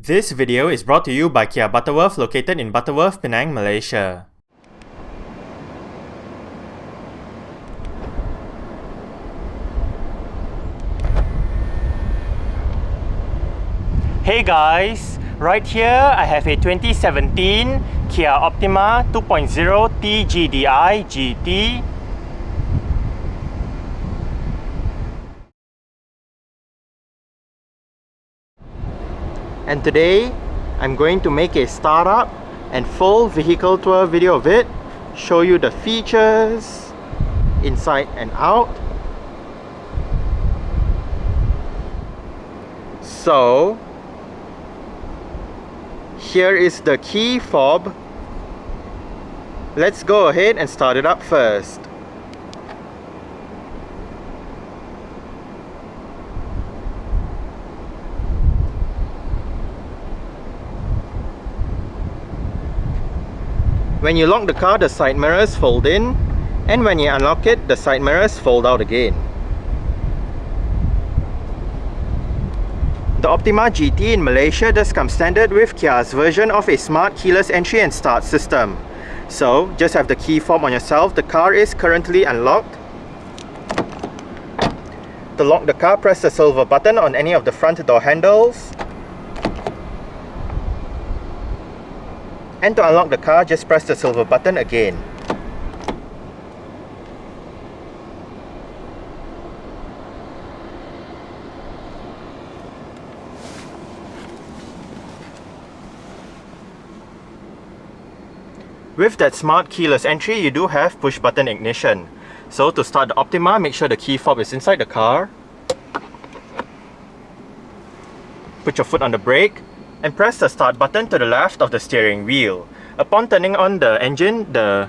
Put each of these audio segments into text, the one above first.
This video is brought to you by Kia Butterworth, located in Butterworth, Penang, Malaysia. Hey guys, right here I have a 2017 Kia Optima 2.0 T-GDi GT. And today, I'm going to make a startup and full vehicle tour video of it, show you the features, inside and out. So, here is the key fob. Let's go ahead and start it up first. When you lock the car, the side mirrors fold in, and when you unlock it, the side mirrors fold out again. The Optima GT in Malaysia does come standard with Kia's version of a smart keyless entry and start system. So, just have the key fob on yourself. The car is currently unlocked. To lock the car, press the silver button on any of the front door handles. And to unlock the car, just press the silver button again. With that smart keyless entry, you do have push button ignition. So to start the Optima, make sure the key fob is inside the car. Put your foot on the brake and press the start button to the left of the steering wheel. Upon turning on the engine, the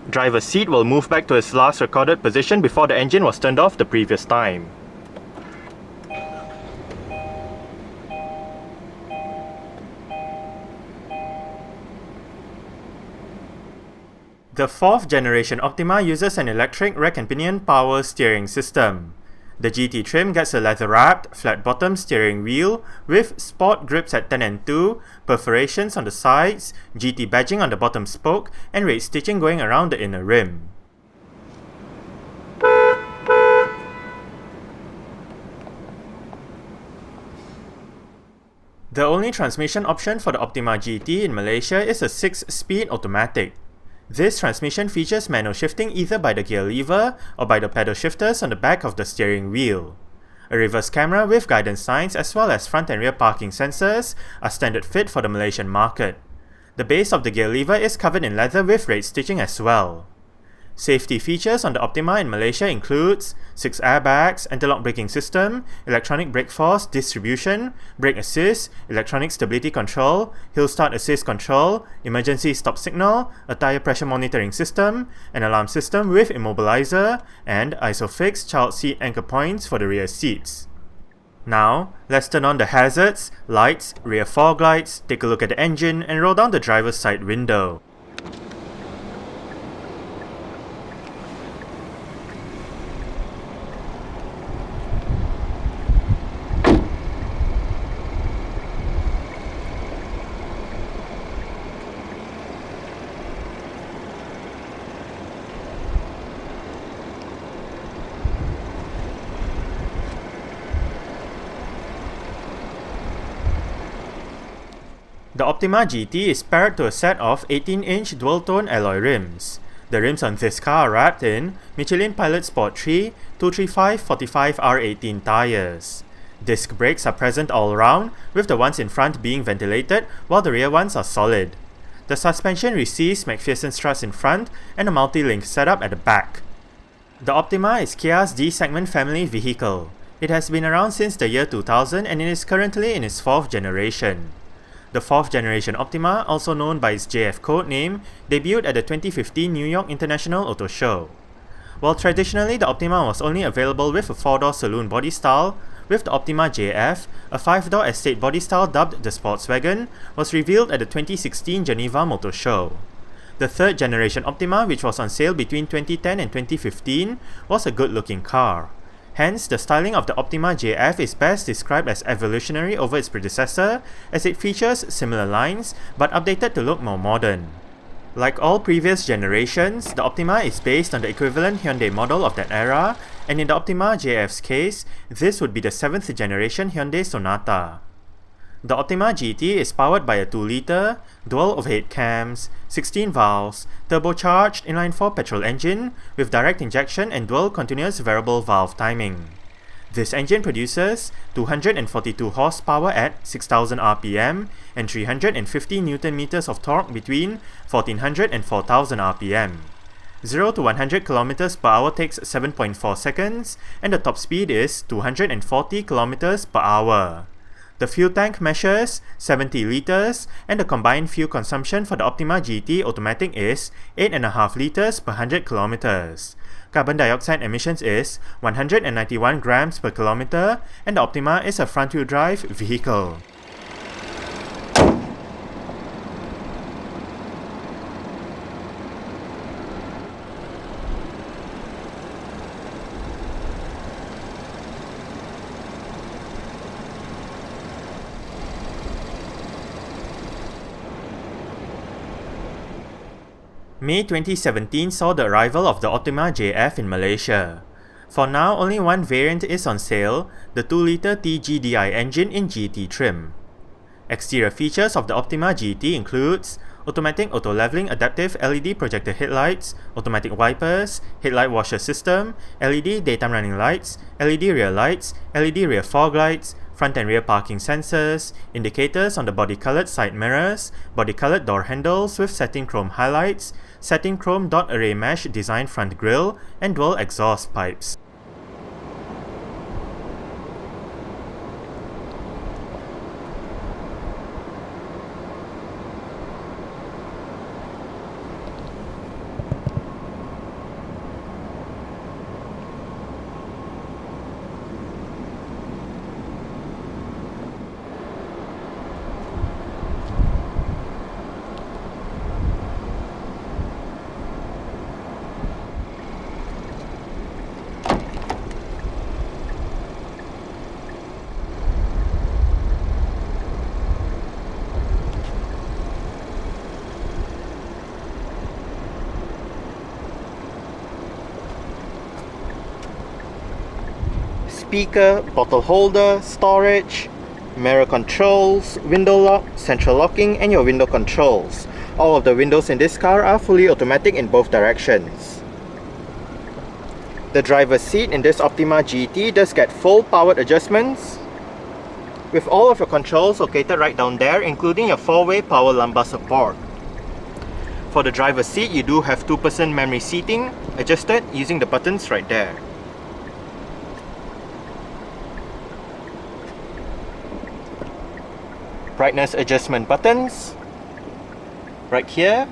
driver's seat will move back to its last recorded position before the engine was turned off the previous time. The 4th generation Optima uses an electric rack and pinion power steering system. The GT trim gets a leather-wrapped, flat-bottom steering wheel with sport grips at 10 and 2, perforations on the sides, GT badging on the bottom spoke, and red stitching going around the inner rim. The only transmission option for the Optima GT in Malaysia is a 6-speed automatic. This transmission features manual shifting either by the gear lever or by the pedal shifters on the back of the steering wheel. A reverse camera with guidance signs as well as front and rear parking sensors are standard fit for the Malaysian market. The base of the gear lever is covered in leather with red stitching as well. Safety features on the Optima in Malaysia includes 6 airbags, anti-lock braking system, electronic brake force distribution, brake assist, electronic stability control, hill start assist control, emergency stop signal, a tire pressure monitoring system, an alarm system with immobilizer, and ISOFIX child seat anchor points for the rear seats. Now, let's turn on the hazards, lights, rear fog lights, take a look at the engine, and roll down the driver's side window. The Optima GT is paired to a set of 18-inch dual-tone alloy rims. The rims on this car are wrapped in Michelin Pilot Sport 3 235/45 R18 tires. Disc brakes are present all around, with the ones in front being ventilated while the rear ones are solid. The suspension receives McPherson struts in front and a multi-link setup at the back. The Optima is Kia's D-segment family vehicle. It has been around since the year 2000 and it is currently in its 4th generation. The 4th generation Optima, also known by its JF code name, debuted at the 2015 New York International Auto Show. While traditionally the Optima was only available with a 4-door saloon body style, with the Optima JF, a 5-door estate body style dubbed the Sportswagon, was revealed at the 2016 Geneva Motor Show. The 3rd generation Optima, which was on sale between 2010 and 2015, was a good-looking car. Hence, the styling of the Optima JF is best described as evolutionary over its predecessor, as it features similar lines but updated to look more modern. Like all previous generations, the Optima is based on the equivalent Hyundai model of that era, and in the Optima JF's case, this would be the 7th generation Hyundai Sonata. The Optima GT is powered by a 2-litre, dual overhead cams, 16 valves, turbocharged inline-4 petrol engine with direct injection and dual continuous variable valve timing. This engine produces 242 horsepower at 6000 rpm and 350 Nm of torque between 1400 and 4000 rpm. 0 to 100 km per hour takes 7.4 seconds, and the top speed is 240 km per hour. The fuel tank measures 70 litres, and the combined fuel consumption for the Optima GT automatic is 8.5 litres per 100 km. Carbon dioxide emissions is 191 grams per kilometer, and the Optima is a front-wheel drive vehicle. May 2017 saw the arrival of the Optima JF in Malaysia. For now, only one variant is on sale, the 2-litre T-GDi engine in GT trim. Exterior features of the Optima GT includes automatic auto-leveling adaptive LED projector headlights, automatic wipers, headlight washer system, LED daytime running lights, LED rear lights, LED rear fog lights, front and rear parking sensors, indicators on the body-coloured side mirrors, body-coloured door handles with satin chrome highlights, satin chrome dot array mesh designed front grille, and dual exhaust pipes. Speaker, bottle holder, storage, mirror controls, window lock, central locking, and your window controls. All of the windows in this car are fully automatic in both directions. The driver's seat in this Optima GT does get full powered adjustments, with all of your controls located right down there, including your 4-way power lumbar support. For the driver's seat, you do have 2-person memory seating, adjusted using the buttons right there. Brightness adjustment buttons. Right here,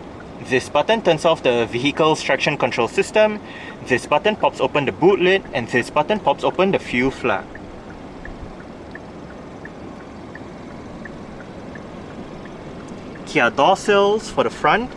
this button turns off the vehicle's traction control system, this button pops open the boot lid, and this button pops open the fuel flap. Kia door sills for the front.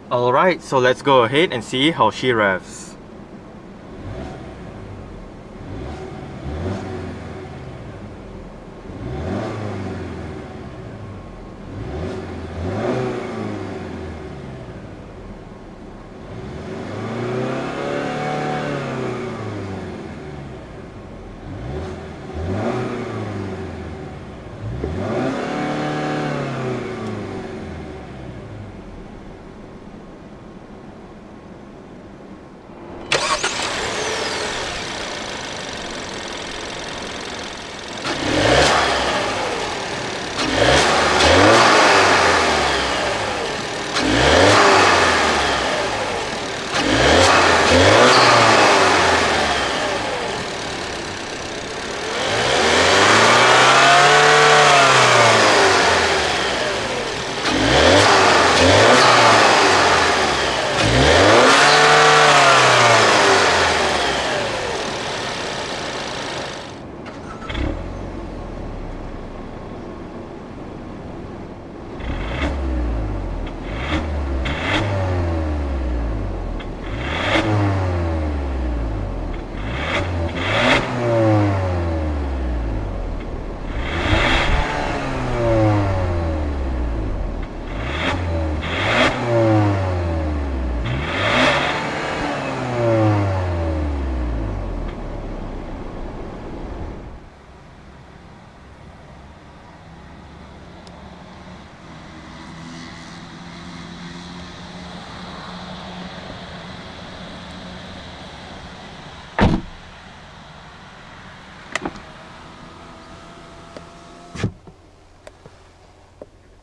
Alright, so let's go ahead and see how she revs.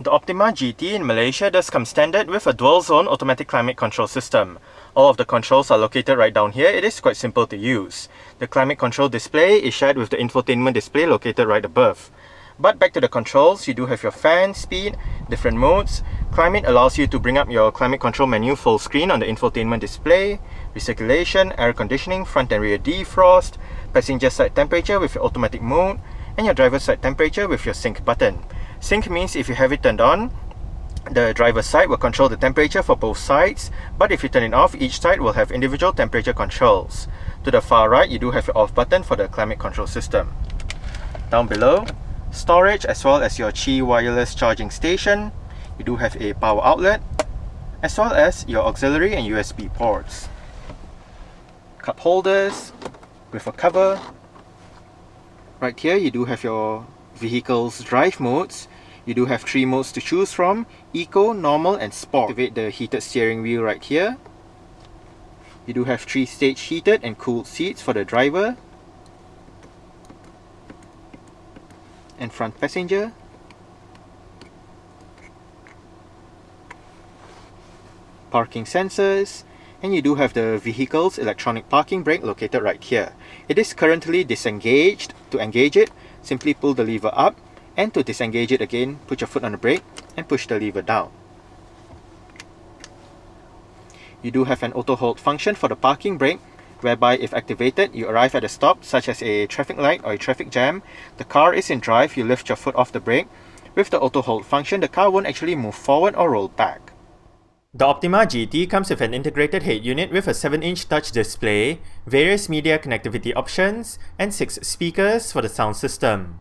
The Optima GT in Malaysia does come standard with a dual-zone automatic climate control system. All of the controls are located right down here. It is quite simple to use. The climate control display is shared with the infotainment display located right above. But back to the controls, you do have your fan, speed, different modes. Climate allows you to bring up your climate control menu full screen on the infotainment display. Recirculation, air conditioning, front and rear defrost, passenger side temperature with your automatic mode, and your driver's side temperature with your sync button. Sync means if you have it turned on, the driver's side will control the temperature for both sides, but if you turn it off, each side will have individual temperature controls. To the far right, you do have your off button for the climate control system. Down below, storage as well as your Qi wireless charging station. You do have a power outlet, as well as your auxiliary and USB ports. Cup holders with a cover. Right here, you do have your vehicle's drive modes. You do have 3 modes to choose from: Eco, Normal and Sport. Activate the heated steering wheel right here. You do have 3-stage heated and cooled seats for the driver and front passenger. Parking sensors, and you do have the vehicle's electronic parking brake located right here. It is currently disengaged. To engage it, simply pull the lever up, and to disengage it again, put your foot on the brake and push the lever down. You do have an auto hold function for the parking brake, whereby if activated, you arrive at a stop such as a traffic light or a traffic jam. The car is in drive, you lift your foot off the brake. With the auto hold function, the car won't actually move forward or roll back. The Optima GT comes with an integrated head unit with a 7-inch touch display, various media connectivity options, and 6 speakers for the sound system.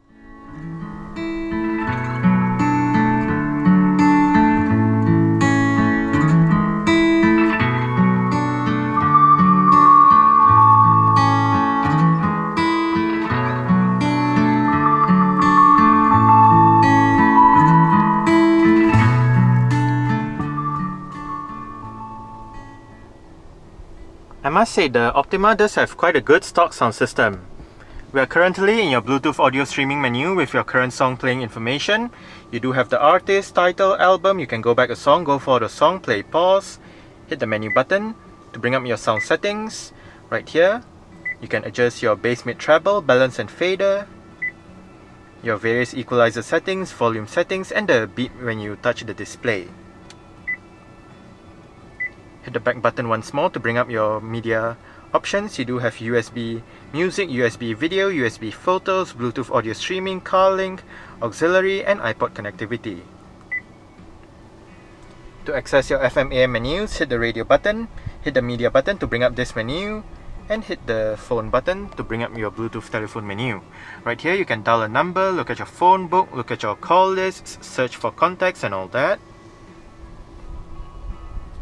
I must say the Optima does have quite a good stock sound system. We are currently in your Bluetooth audio streaming menu with your current song playing information. You do have the artist, title, album. You can go back a song, go for the song, play, pause, hit the menu button to bring up your sound settings. Right here, you can adjust your bass, mid, treble, balance and fader, your various equalizer settings, volume settings, and the beat when you touch the display. Hit the back button once more to bring up your media options. You do have USB music, USB video, USB photos, Bluetooth audio streaming, car link, auxiliary, and iPod connectivity. To access your FM AM menus, hit the radio button, hit the media button to bring up this menu, and hit the phone button to bring up your Bluetooth telephone menu. Right here, you can dial a number, look at your phone book, look at your call lists, search for contacts and all that.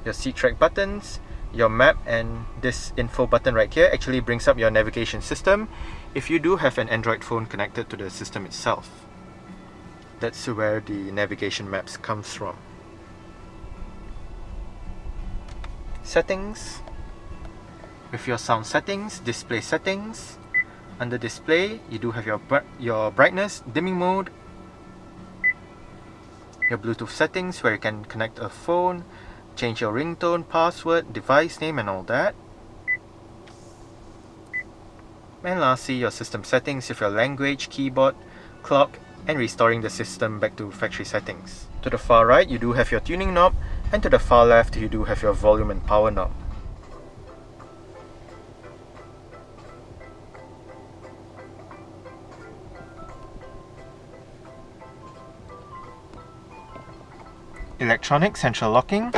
Your seat track buttons, your map, and this info button right here actually brings up your navigation system if you do have an Android phone connected to the system itself. That's where the navigation maps comes from. Settings. With your sound settings, display settings. Under display, you do have your brightness, dimming mode, your Bluetooth settings where you can connect a phone, change your ringtone, password, device name and all that. And lastly, your system settings with your language, keyboard, clock, and restoring the system back to factory settings. To the far right, you do have your tuning knob, and to the far left, you do have your volume and power knob. Electronic central locking.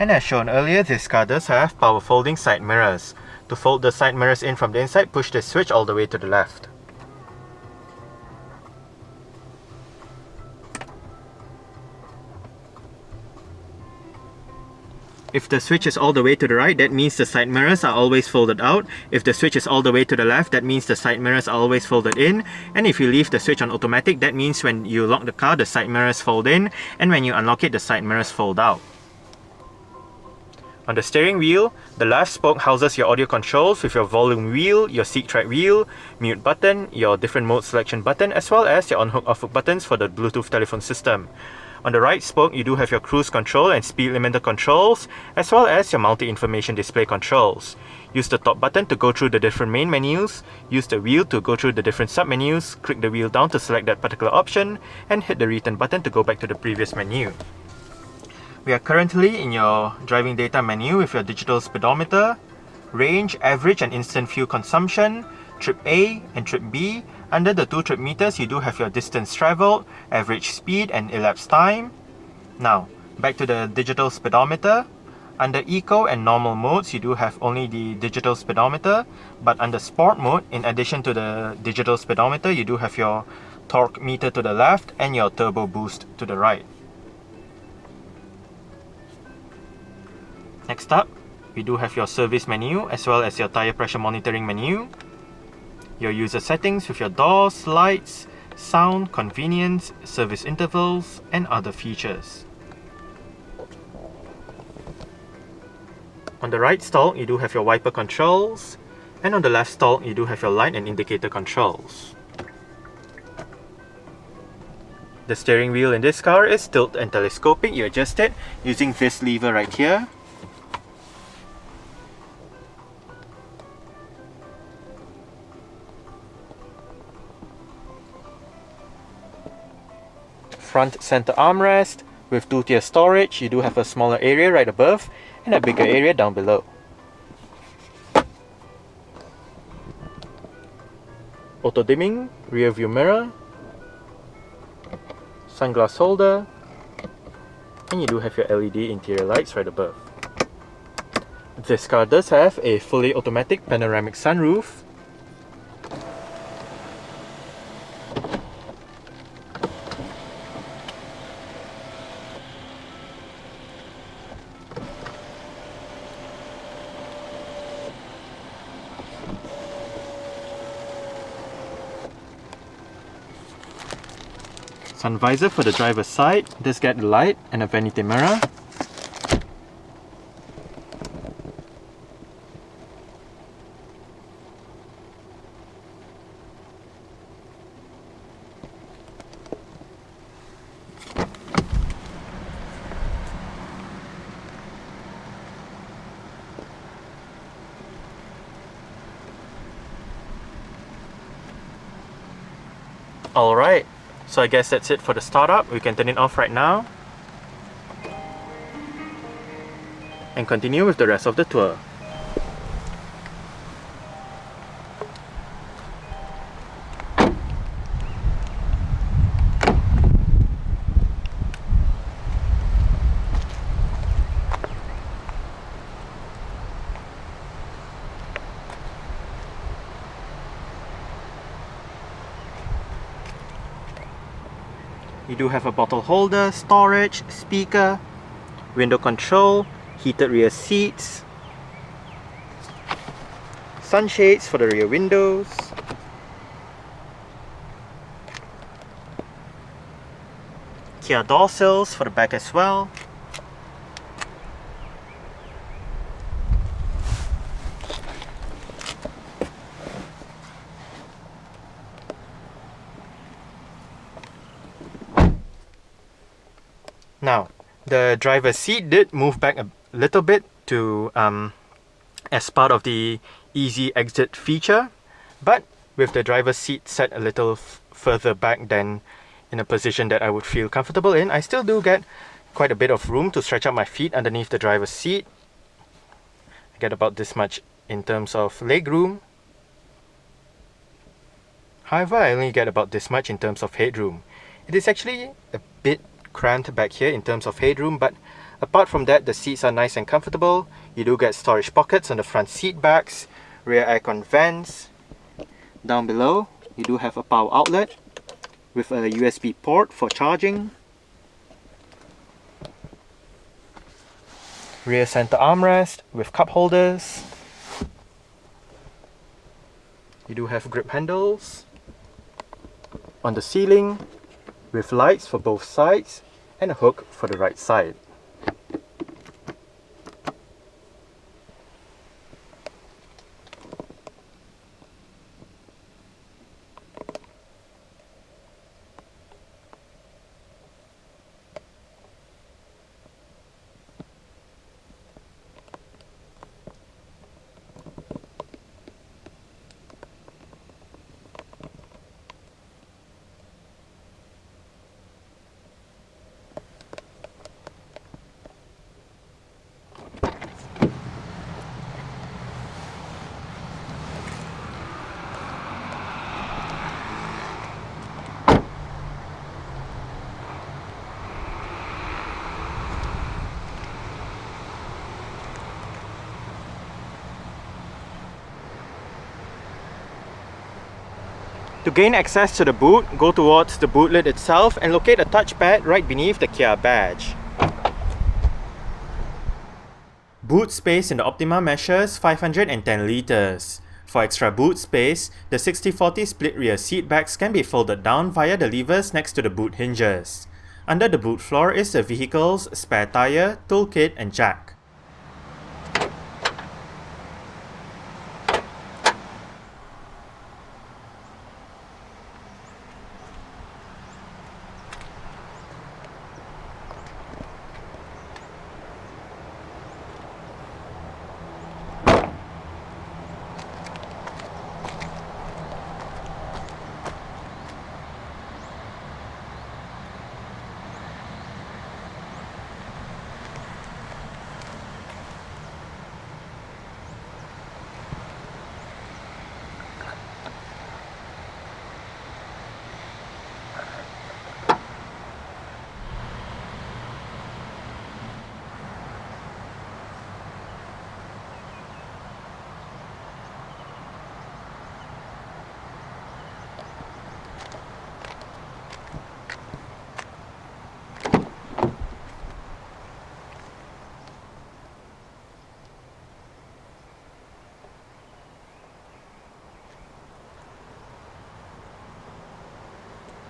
And as shown earlier, this car does have power folding side mirrors. To fold the side mirrors in from the inside, push the switch all the way to the left. If the switch is all the way to the right, that means the side mirrors are always folded out. If the switch is all the way to the left, that means the side mirrors are always folded in. And if you leave the switch on automatic, that means when you lock the car, the side mirrors fold in, and when you unlock it, the side mirrors fold out. On the steering wheel, the left spoke houses your audio controls with your volume wheel, your seat track wheel, mute button, your different mode selection button, as well as your on-hook off-hook buttons for the Bluetooth telephone system. On the right spoke, you do have your cruise control and speed limiter controls, as well as your multi-information display controls. Use the top button to go through the different main menus, use the wheel to go through the different sub-menus, click the wheel down to select that particular option, and hit the return button to go back to the previous menu. We are currently in your driving data menu with your digital speedometer, range, average and instant fuel consumption, trip A and trip B. Under the two trip meters, you do have your distance travelled, average speed and elapsed time. Now, back to the digital speedometer. Under Eco and normal modes, you do have only the digital speedometer, but under Sport mode, in addition to the digital speedometer, you do have your torque meter to the left and your turbo boost to the right. Next up, we do have your service menu as well as your tire pressure monitoring menu, your user settings with your doors, lights, sound, convenience, service intervals, and other features. On the right stall, you do have your wiper controls, and on the left stall, you do have your light and indicator controls. The steering wheel in this car is tilt and telescopic. You adjust it using this lever right here. Front center armrest with 2-tier storage. You do have a smaller area right above and a bigger area down below. Auto dimming, rear view mirror, sunglass holder, and you do have your LED interior lights right above. This car does have a fully automatic panoramic sunroof. Sun visor for the driver's side, does get a light and a vanity mirror. Alright, so I guess that's it for the startup. We can turn it off right now and continue with the rest of the tour. You do have a bottle holder, storage, speaker, window control, heated rear seats, sunshades for the rear windows, Kia door sills for the back as well, Now, the driver's seat did move back a little bit to as part of the easy exit feature, but with the driver's seat set a little further back than in a position that I would feel comfortable in, I still do get quite a bit of room to stretch out my feet underneath the driver's seat. I get about this much in terms of leg room. However, I only get about this much in terms of headroom. It is actually a bit cramped back here in terms of headroom, but apart from that, the seats are nice and comfortable. You do get storage pockets on the front seat backs, rear aircon vents. Down below, you do have a power outlet with a USB port for charging. Rear center armrest with cup holders. You do have grip handles on the ceiling with lights for both sides and a hook for the right side. To gain access to the boot, go towards the boot lid itself and locate a touchpad right beneath the Kia badge. Boot space in the Optima measures 510 litres. For extra boot space, the 60-40 split rear seat backs can be folded down via the levers next to the boot hinges. Under the boot floor is the vehicle's spare tyre, toolkit and jack.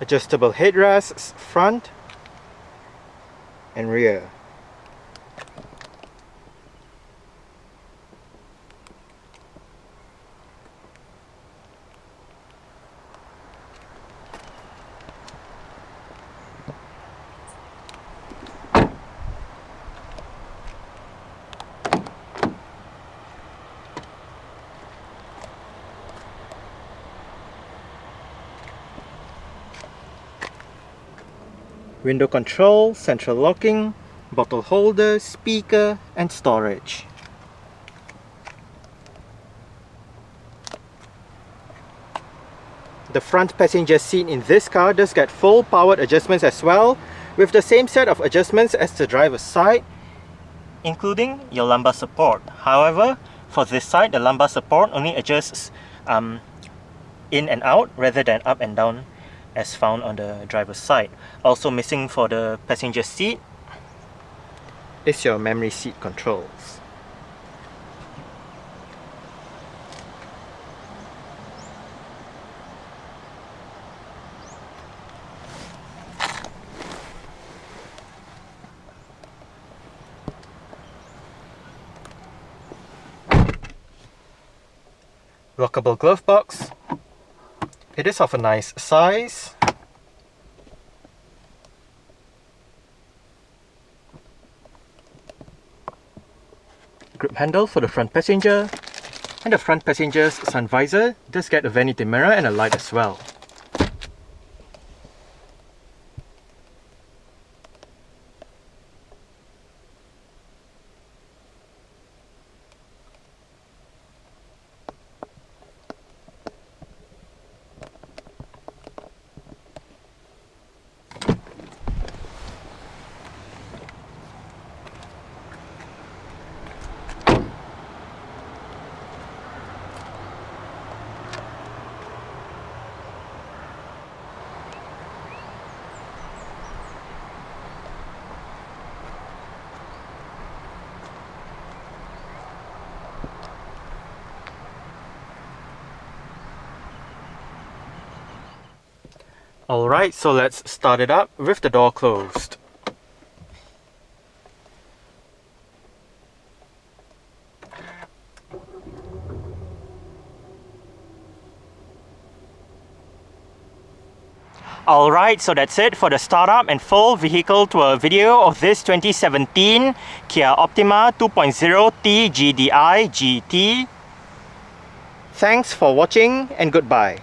Adjustable headrests front and rear. Window control, central locking, bottle holder, speaker and storage. The front passenger seat in this car does get full powered adjustments as well, with the same set of adjustments as the driver's side, including your lumbar support. However, for this side, the lumbar support only adjusts in and out rather than up and down as found on the driver's side. Also missing for the passenger seat is your memory seat controls. Lockable glove box. It is of a nice size. Grip handle for the front passenger. And the front passenger's sun visor does get a vanity mirror and a light as well. Alright, so let's start it up with the door closed. Alright, so that's it for the startup and full vehicle tour video of this 2017 Kia Optima 2.0 T-GDi GT. Thanks for watching and goodbye.